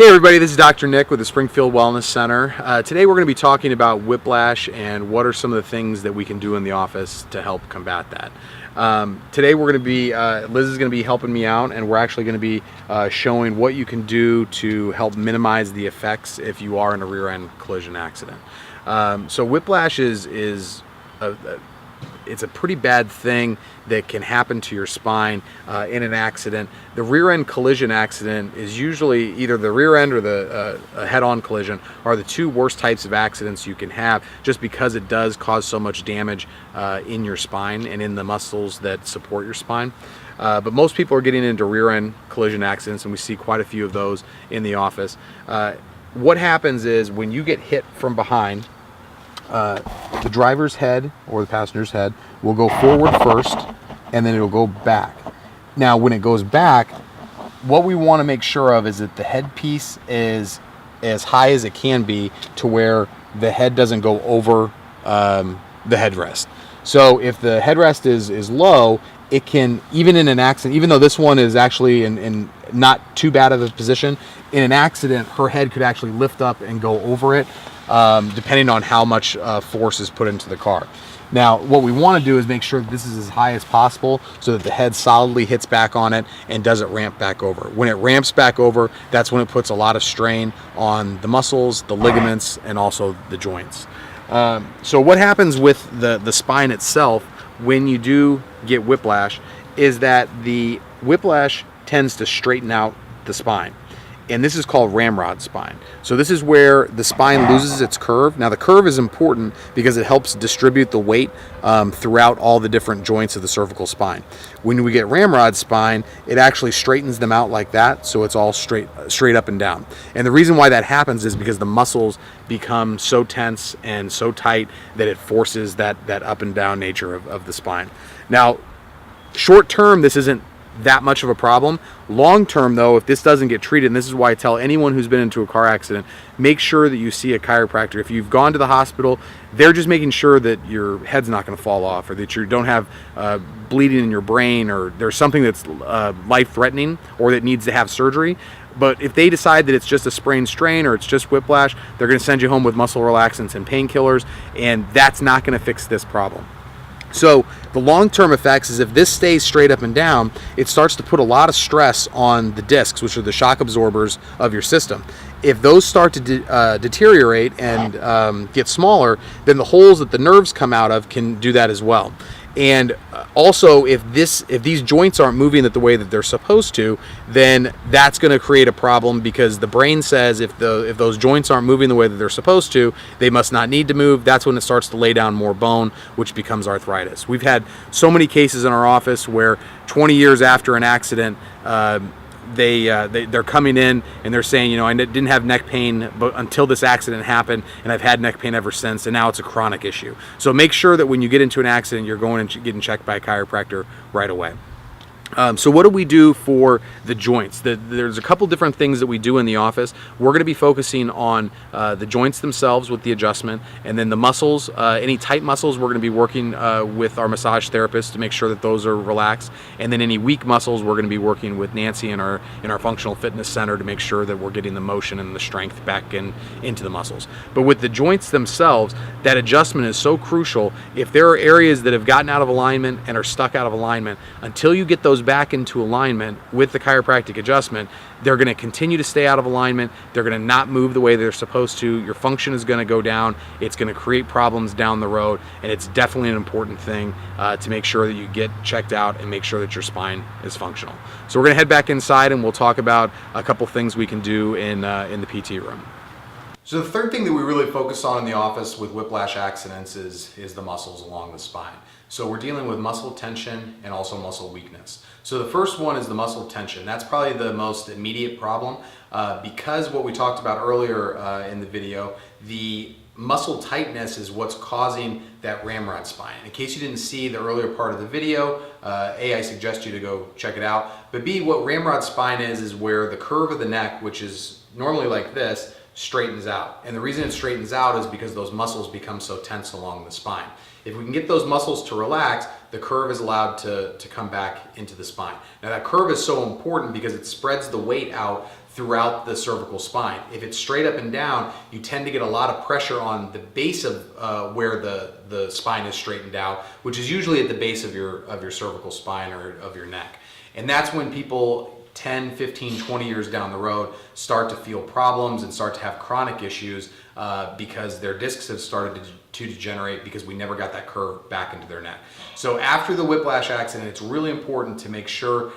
Hey everybody, this is Dr. Nick with the Springfield Wellness Center. Today we're going to be talking about whiplash and what are some of the things that we can do in the office to help combat that. Today we're going to be, Liz is going to be helping me out, and we're actually going to be showing what you can do to help minimize the effects if you are in a rear end collision accident. So whiplash is it's a pretty bad thing that can happen to your spine in an accident. The rear end collision accident is usually either the rear end or the head-on collision are the two worst types of accidents you can have, just because it does cause so much damage in your spine and in the muscles that support your spine. But most people are getting into rear end collision accidents, and we see quite a few of those in the office. What happens is when you get hit from behind, the driver's head or the passenger's head will go forward first, and then it'll go back. Now, when it goes back, what we want to make sure of is that the headpiece is as high as it can be to where the head doesn't go over the headrest. So if the headrest is low, it can, even in an accident, even though this one is actually in not too bad of a position, in an accident, her head could actually lift up and go over it, depending on how much force is put into the car. Now, what we want to do is make sure that this is as high as possible so that the head solidly hits back on it and doesn't ramp back over. When it ramps back over, that's when it puts a lot of strain on the muscles, the ligaments, and also the joints. So what happens with the spine itself when you do get whiplash is that the whiplash tends to straighten out the spine. And this is called ramrod spine. So this is where the spine loses its curve. Now the curve is important because it helps distribute the weight throughout all the different joints of the cervical spine. When we get ramrod spine, it actually straightens them out like that, so it's all straight up and down. And the reason why that happens is because the muscles become so tense and so tight that it forces that up and down nature of the spine. Now, short term, this isn't that much of a problem. Long term though, if this doesn't get treated, and this is why I tell anyone who's been into a car accident, make sure that you see a chiropractor. If you've gone to the hospital, they're just making sure that your head's not going to fall off, or that you don't have bleeding in your brain, or there's something that's life-threatening or that needs to have surgery. But if they decide that it's just a sprain strain or it's just whiplash, they're going to send you home with muscle relaxants and painkillers, and that's not going to fix this problem. So the long-term effects is if this stays straight up and down, it starts to put a lot of stress on the discs, which are the shock absorbers of your system. If those start to deteriorate and get smaller, then the holes that the nerves come out of can do that as well. And also, if these joints aren't moving the way that they're supposed to, then that's going to create a problem, because the brain says if those joints aren't moving the way that they're supposed to, they must not need to move. That's when it starts to lay down more bone, which becomes arthritis. We've had so many cases in our office where 20 years after an accident, they're coming in and they're saying, I didn't have neck pain but until this accident happened, and I've had neck pain ever since, and now it's a chronic issue. So make sure that when you get into an accident, you're going and getting checked by a chiropractor right away. So what do we do for the joints? There's a couple different things that we do in the office. We're going to be focusing on the joints themselves with the adjustment, and then the muscles, any tight muscles, we're going to be working with our massage therapist to make sure that those are relaxed, and then any weak muscles, we're going to be working with Nancy in our functional fitness center to make sure that we're getting the motion and the strength back into the muscles. But with the joints themselves, that adjustment is so crucial. If there are areas that have gotten out of alignment and are stuck out of alignment, until you get those back into alignment with the chiropractic adjustment, they're going to continue to stay out of alignment. They're going to not move the way they're supposed to. Your function is going to go down. It's going to create problems down the road, and it's definitely an important thing to make sure that you get checked out and make sure that your spine is functional. So we're going to head back inside, and we'll talk about a couple things we can do in the PT room. So the third thing that we really focus on in the office with whiplash accidents is the muscles along the spine. So we're dealing with muscle tension and also muscle weakness. So the first one is the muscle tension. That's probably the most immediate problem because what we talked about earlier in the video, the muscle tightness is what's causing that ramrod spine. In case you didn't see the earlier part of the video, A, I suggest you to go check it out, but B, what ramrod spine is where the curve of the neck, which is normally like this, straightens out. And the reason it straightens out is because those muscles become so tense along the spine. If we can get those muscles to relax, the curve is allowed to come back into the spine. Now that curve is so important because it spreads the weight out throughout the cervical spine. If it's straight up and down, you tend to get a lot of pressure on the base of where the spine is straightened out, which is usually at the base of your cervical spine or of your neck. And that's when people 10, 15, 20 years down the road start to feel problems and start to have chronic issues because their discs have started to degenerate because we never got that curve back into their neck. So after the whiplash accident, it's really important to make sure,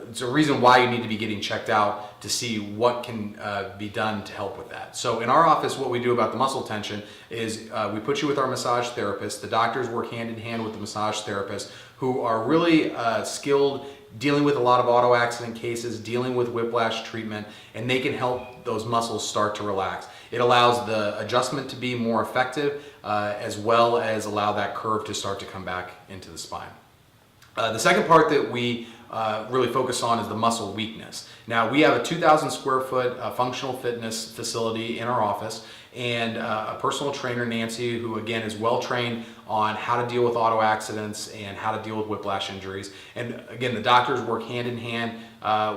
it's a reason why you need to be getting checked out to see what can be done to help with that. So in our office, what we do about the muscle tension is we put you with our massage therapist. The doctors work hand in hand with the massage therapist who are really skilled dealing with a lot of auto accident cases, dealing with whiplash treatment, and they can help those muscles start to relax. It allows the adjustment to be more effective as well as allow that curve to start to come back into the spine. The second part that we really focus on is the muscle weakness. Now we have a 2,000 square foot functional fitness facility in our office, and a personal trainer, Nancy, who again is well trained on how to deal with auto accidents and how to deal with whiplash injuries. And again, the doctors work hand in hand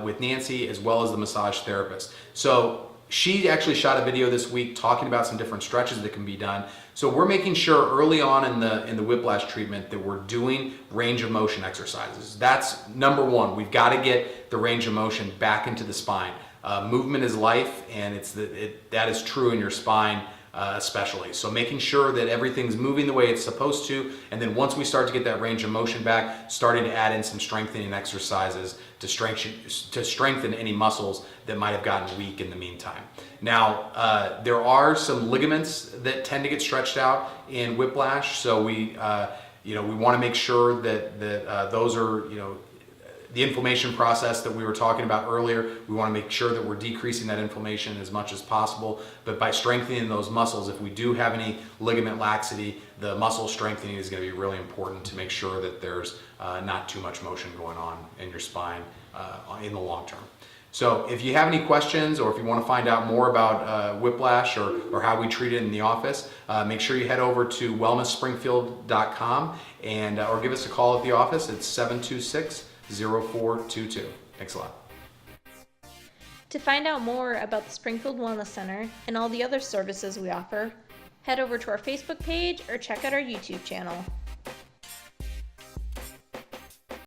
with Nancy as well as the massage therapist. So she actually shot a video this week talking about some different stretches that can be done. So we're making sure early on in the whiplash treatment that we're doing range of motion exercises. That's number one. We've got to get the range of motion back into the spine. Movement is life, and that is true in your spine especially. So making sure that everything's moving the way it's supposed to, and then once we start to get that range of motion back, starting to add in some strengthening exercises to strengthen any muscles that might have gotten weak in the meantime. Now, there are some ligaments that tend to get stretched out in whiplash, so we want to make sure that those are, the inflammation process that we were talking about earlier, we want to make sure that we're decreasing that inflammation as much as possible. But by strengthening those muscles, if we do have any ligament laxity, the muscle strengthening is going to be really important to make sure that there's not too much motion going on in your spine in the long term. So if you have any questions, or if you want to find out more about whiplash or how we treat it in the office, make sure you head over to wellnessspringfield.com and or give us a call at the office. It's 726-0422. Thanks a lot. To find out more about the Springfield Wellness Center and all the other services we offer, head over to our Facebook page or check out our YouTube channel.